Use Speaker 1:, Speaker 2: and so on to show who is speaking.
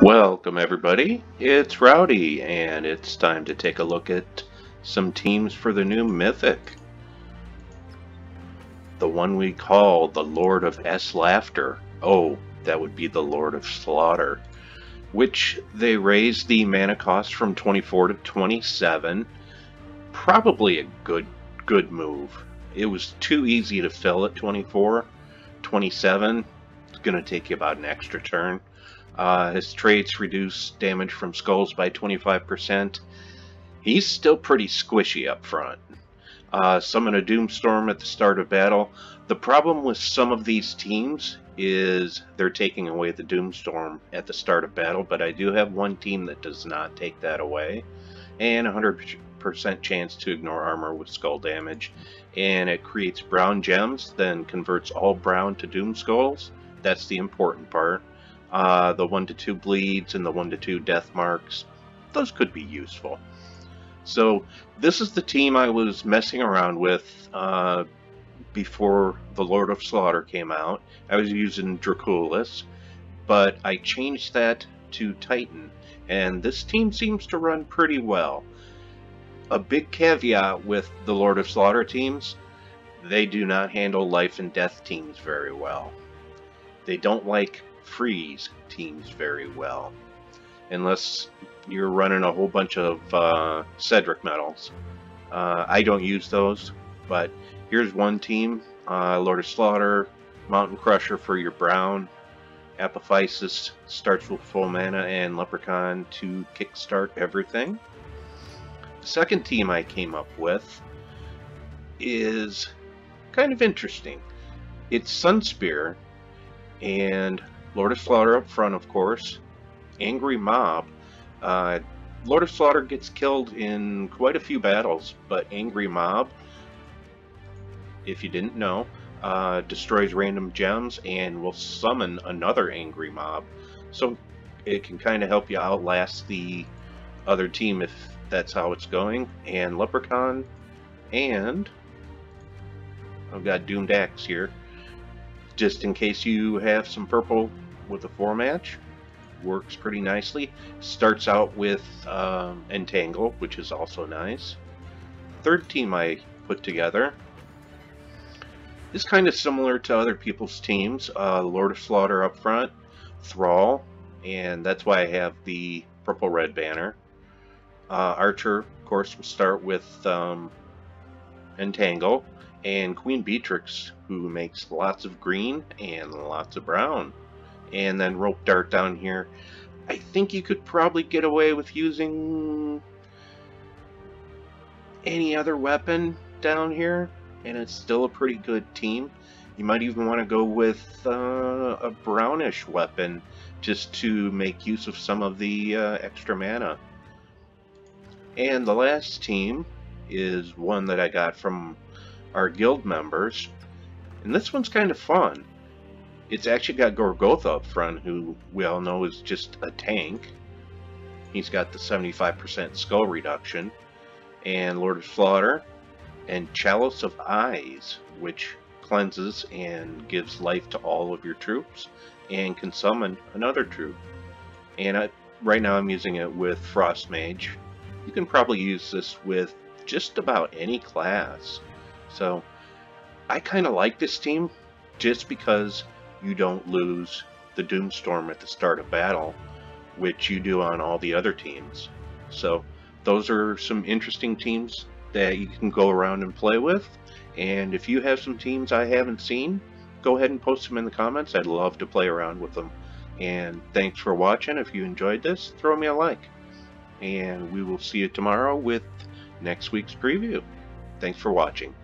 Speaker 1: Welcome everybody, it's Rowdy, and it's time to take a look at some teams for the new Mythic. The one we call the Lord of S Laughter. Oh, that would be the Lord of Slaughter. Which they raised the mana cost from 24 to 27. Probably a good move. It was too easy to fill at 24. 27, it's going to take you about an extra turn. His traits reduce damage from skulls by 25%. He's still pretty squishy up front. Summon a Doomstorm at the start of battle. The problem with some of these teams is they're taking away the Doomstorm at the start of battle, but I do have one team that does not take that away. And 100% chance to ignore armor with skull damage. And it creates brown gems, then converts all brown to Doom Skulls. That's the important part. The 1-2 bleeds and the 1-2 death marks, those could be useful. So this is the team I was messing around with before the Lord of Slaughter came out. I was using Draculus, but I changed that to Titan, and this team seems to run pretty well. A big caveat with the Lord of Slaughter teams, they do not handle life and death teams very well. They don't like freeze teams very well, unless you're running a whole bunch of Cedric medals. I don't use those, but here's one team. Lord of Slaughter, Mountain Crusher for your brown, Apophysis starts with full mana, and Leprechaun to kickstart everything. The second team I came up with is kind of interesting. It's Sunspear and Lord of Slaughter up front, of course. Angry Mob. Lord of Slaughter gets killed in quite a few battles, but Angry Mob, if you didn't know, destroys random gems and will summon another Angry Mob. So it can kind of help you outlast the other team if that's how it's going. And Leprechaun, and I've got Doomed Axe here, just in case you have some purple with a 4-match. Works pretty nicely. Starts out with Entangle, which is also nice. Third team I put together is kind of similar to other people's teams. Lord of Slaughter up front, Thrall, and that's why I have the purple-red banner. Archer, of course, will start with Entangle, and Queen Beatrix, who makes lots of green and lots of brown. And then Rope Dart down here. I think you could probably get away with using any other weapon down here, and it's still a pretty good team. You might even want to go with a brownish weapon just to make use of some of the extra mana. And the last team is one that I got from our guild members, and this one's kind of fun. It's actually got Gorgotha up front, who we all know is just a tank. He's got the 75% skull reduction, and Lord of Slaughter, and Chalice of Eyes, which cleanses and gives life to all of your troops, and can summon another troop. And right now I'm using it with Frost Mage. You can probably use this with just about any class. So I kind of like this team just because you don't lose the Doomstorm at the start of battle, which you do on all the other teams. So those are some interesting teams that you can go around and play with. And if you have some teams I haven't seen, go ahead and post them in the comments. I'd love to play around with them. And thanks for watching. If you enjoyed this, throw me a like. And we will see you tomorrow with next week's preview. Thanks for watching.